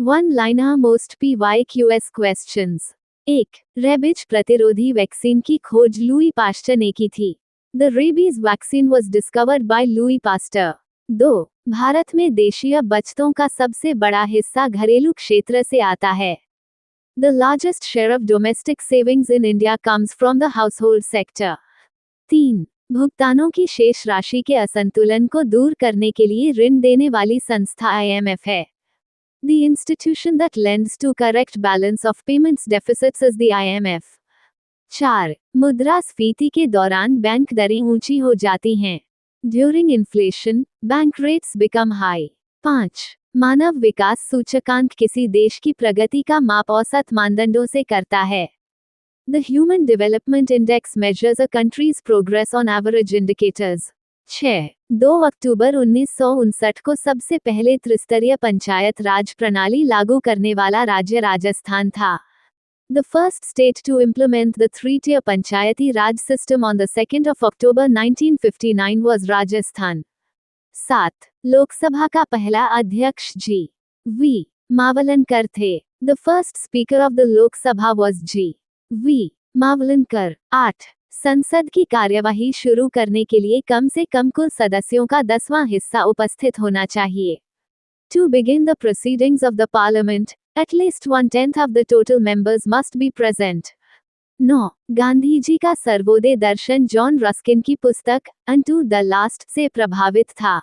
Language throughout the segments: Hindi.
One liner most PYQS questions. 1. Rabies प्रतिरोधी वैक्सीन की खोज लुई पास्टर ने की थी। The rabies vaccine was discovered by Louis Pasteur. 2. Bharat में देशीय बचतों का सबसे बड़ा हिस्सा घरेलू क्षेत्र से आता है। The largest share of domestic savings in India comes from the household sector. 3. भुगतानों की शेष राशि के असंतुलन को दूर करने के लिए ऋण देने वाली संस्था IMF है। The institution that lends to correct balance of payments deficits is the IMF. 4. मुद्रास्फीति के दौरान बैंक दरें ऊंची हो जाती हैं। During inflation, bank rates become high. 5. मानव विकास सूचकांक किसी देश की प्रगति का माप औसत मानदंडों से करता है। The Human Development Index measures a country's progress on average indicators. 6. 2 अक्टूबर 1959 को सबसे पहले त्रिस्तरीय पंचायत राज प्रणाली लागू करने वाला राज्य राजस्थान था। The first state to implement the three-tier panchayati raj system on the 2nd of October 1959 was Rajasthan. 7. Lok Sabha का पहला अध्यक्ष G.V. मावलनकर थे। The first speaker of the Lok Sabha was G.V. मावलनकर। 8. संसद की कार्यवाही शुरू करने के लिए कम से कम कुल सदस्यों का 10वां हिस्सा उपस्थित होना चाहिए। To begin the proceedings of the parliament, at least 1/10 of the total members must be present. 9. Gandhi ji का सर्वोदय दर्शन जॉन रस्किन की पुस्तक अनटू द लास्ट से प्रभावित था।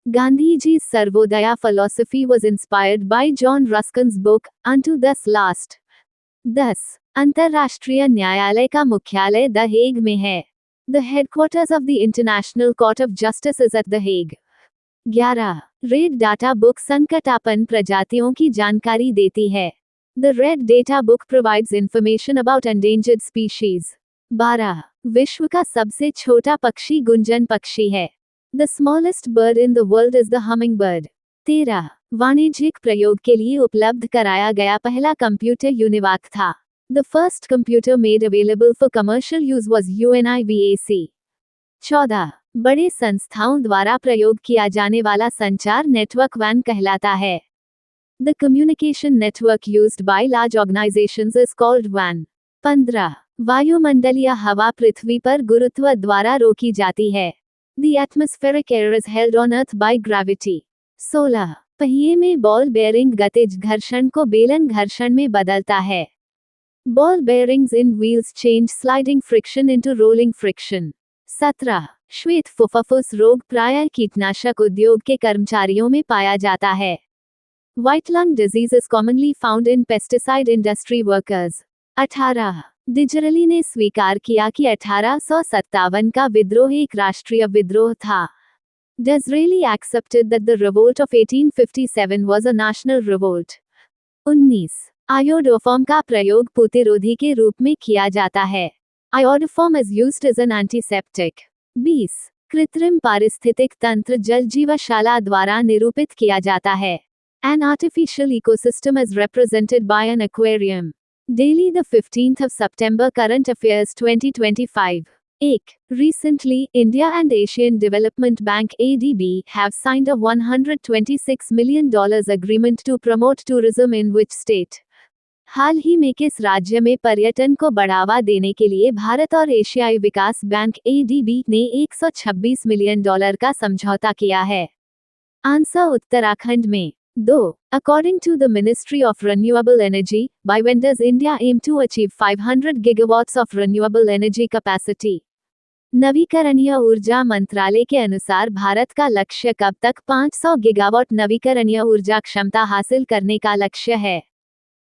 गांधी जी सर्वोदया philosophy was inspired by John Ruskin's book Unto the Last. 10. अंतर्राष्ट्रीय न्यायालय का मुख्यालय द हेग में है। The headquarters of the International Court of Justice is at the Hague. 11. Red data book संकटापन्न प्रजातियों की जानकारी देती है। The Red Data Book provides information about endangered species. 12. विश्व का सबसे छोटा पक्षी गुंजन पक्षी है। The smallest bird in the world is the hummingbird. 13. वाणिज्यिक प्रयोग के लिए उपलब्ध कराया गया पहला कंप्यूटर यूनिवाक था। The first computer made available for commercial use was UNIVAC. 14. बड़े संस्थाओं द्वारा प्रयोग किया जाने वाला संचार नेटवर्क WAN कहलाता है। The communication network used by large organizations is called WAN. 15. वायुमंडलीय हवा पृथ्वी पर गुरुत्व द्वारा रोकी जाती है। The atmospheric air is held on Earth by gravity. 16. पहिए में बॉल बेयरिंग गतिज घर्षण को बेलन घर्षण में बदलता है। Ball bearings in wheels change sliding friction into rolling friction. 17. श्वेत फुफ्फुस रोग प्रायः कीटनाशक उद्योग के कर्मचारियों में पाया जाता है। White lung disease is commonly found in pesticide industry workers. 18. डिजरली ने स्वीकार किया कि 1857 का विद्रोह एक राष्ट्रीय विद्रोह था। Disraeli accepted that the revolt of 1857 was a national revolt. 19. Iodoform का प्रयोग प्रतिरोधी के रूप में किया जाता है। Iodoform is used as an antiseptic. 20. कृत्रिम पारिस्थितिक तंत्र जल जीवशाला द्वारा निरूपित किया जाता है। An artificial ecosystem is represented by an aquarium. Daily the 15th of September Current Affairs 2025. 1. Recently, India and Asian Development Bank ADB have signed a $126 million agreement to promote tourism in which state? हाल ही में किस राज्य में पर्यटन को बढ़ावा देने के लिए भारत और एशियाई विकास बैंक ADB ने $126 मिलियन का समझौता किया है? आंसर उत्तराखंड में। 2. According to the Ministry of Renewable Energy, by when does India aim to achieve 500 gigawatts of renewable energy capacity? नवीकरणीय ऊर्जा मंत्रालय के अनुसार भारत का लक्ष्य कब तक 500 गीगावाट नवीकरणीय ऊर्जा क्षमता हासिल करने का लक्ष्य है?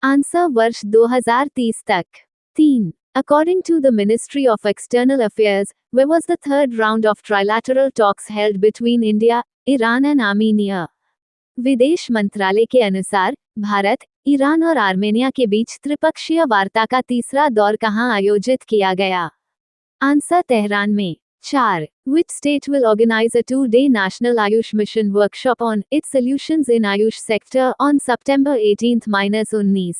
आंसर वर्ष 2030 तक। 3. According to the Ministry of External Affairs, where was the third round of trilateral talks held between India, Iran and Armenia? विदेश मंत्रालय के अनुसार भारत, ईरान और आर्मेनिया के बीच त्रिपक्षीय वार्ता का तीसरा दौर कहां आयोजित किया गया? आंसर तेहरान में। 4. Which state will organize a 2-day National Ayush Mission workshop on its solutions in Ayush sector on September 18-19?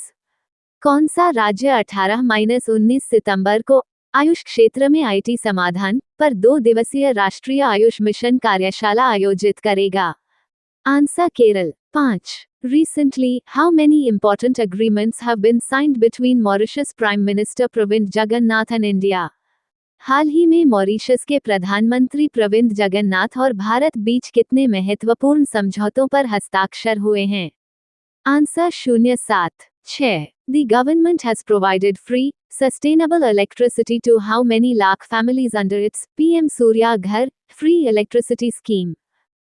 कौन सा राज्य 18-19 सितंबर को आयुष क्षेत्र में IT समाधान पर 2 दिवसीय राष्ट्रीय आयुष मिशन कार्यशाला आयोजित करेगा? Answer Kerala. 5. Recently, how many important agreements have been signed between Mauritius Prime Minister Pravind Jagannath and India? हाल ही में मॉरिशस के प्रधानमंत्री प्रविंद जगन्नाथ और भारत बीच कितने महत्वपूर्ण समझौतों पर हस्ताक्षर हुए हैं? Answer 0.7.6. The government has provided free, sustainable electricity to how many lakh families under its PM Surya घर फ्री इलेक्ट्रिसिटी स्कीम?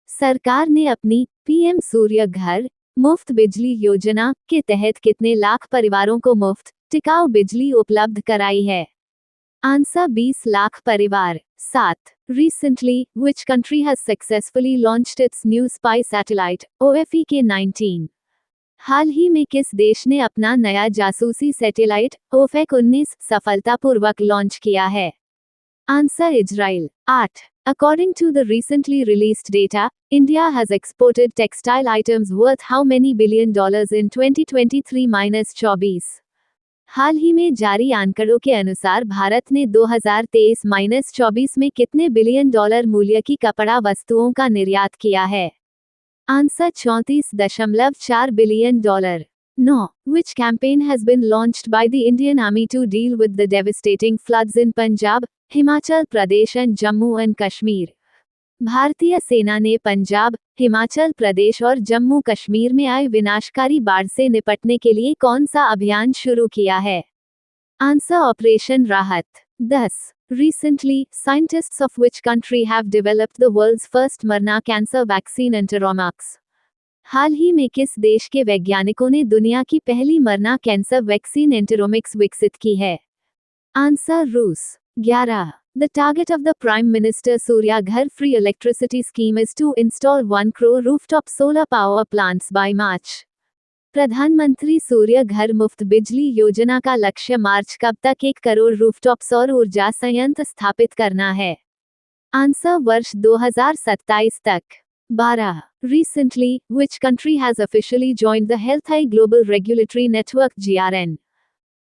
सरकार ने अपनी पीएम सूर्य घर मुफ्त बिजली योजना के तहत कितने लाख परिवारों को मुफ्त टिकाऊ बिजली उपलब्ध कराई है? आंसर 20 लाख परिवार। 7. Recently, which country has successfully launched its new spy satellite, OFEK-19? हाल ही में किस देश ने अपना नया जासूसी सैटेलाइट OFEK-19 सफलतापूर्वक लॉन्च किया है? Answer Israel. 8. According to the recently released data, India has exported textile items worth how many $billion in 2023-24? हाल ही में जारी आंकड़ों के अनुसार भारत ने 2023-24 में कितने बिलियन डॉलर मूल्य की कपड़ा वस्तुओं का निर्यात किया है? Answer 34.4 billion dollar. 9. Which campaign has been launched by the Indian Army to deal with the devastating floods in Punjab, Himachal Pradesh and Jammu and Kashmir? भारतीय सेना ने पंजाब, हिमाचल प्रदेश और जम्मू कश्मीर में आए विनाशकारी बाढ़ से निपटने के लिए कौन सा अभियान शुरू किया है? आंसर ऑपरेशन राहत। 10. Recently, scientists of which country have developed the world's first मरना कैंसर वैक्सीन एंटेरोमक्स? हाल ही में किस देश के वैज्ञानिकों ने दुनिया की पहली मरना कैंसर वैक्सीन एंटेरोमिक्स विकसित की है? आंसर रूस। 11. The target of the Prime Minister Surya Ghar Free Electricity Scheme is to install 1 crore rooftop solar power plants by March. प्रधानमंत्री सूर्य घर मुफ्त बिजली योजना का लक्ष्य मार्च कब तक 1 करोड़ रूफटॉप सौर ऊर्जा संयंत्र स्थापित करना है? आंसर वर्ष 2027 तक। 12. Recently, which country has officially joined the Health Eye Global Regulatory Network (GRN)?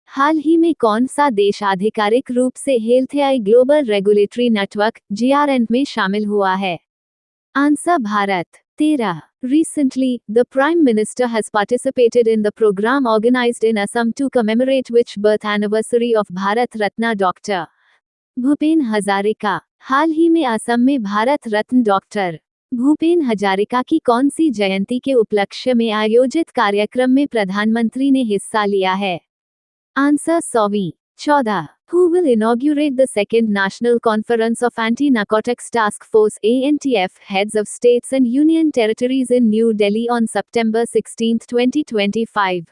हाल ही में कौन सा देश आधिकारिक रूप से health I global regulatory network (GRN) में शामिल हुआ है? Answer Bharat. 13. Recently, the Prime Minister has participated in the program organized in Assam to commemorate which birth anniversary of Bharat Ratna Dr. Bhupen Hazarika? हाल ही में असम में भारत रत्न डॉक्टर भूपेन हजारिका की कौन सी जयंती के उपलक्ष्य में आयोजित कार्यक्रम में प्रधानमंत्री ने हिस्सा लिया है? Answer 100वीं। 14. Who will inaugurate the second National Conference of Anti-Narcotics Task Force (ANTF) heads of states and union territories in New Delhi on September 16, 2025?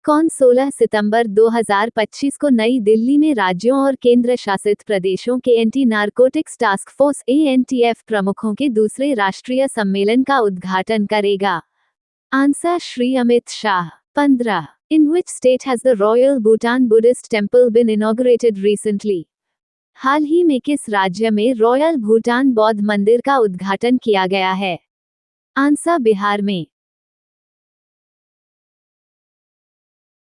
कौन 16 सितंबर 2025 को नई दिल्ली में राज्यों और केंद्र शासित प्रदेशों के anti narcotics task force (ANTF) प्रमुखों के दूसरे राष्ट्रीय सम्मेलन का उद्घाटन करेगा? Answer Shri Amit Shah. 15. In which state has the Royal Bhutan Buddhist Temple been inaugurated recently? हाल ही में किस राज्य में रॉयल भूटान बौद्ध मंदिर का उद्घाटन किया गया है? आंसर बिहार में।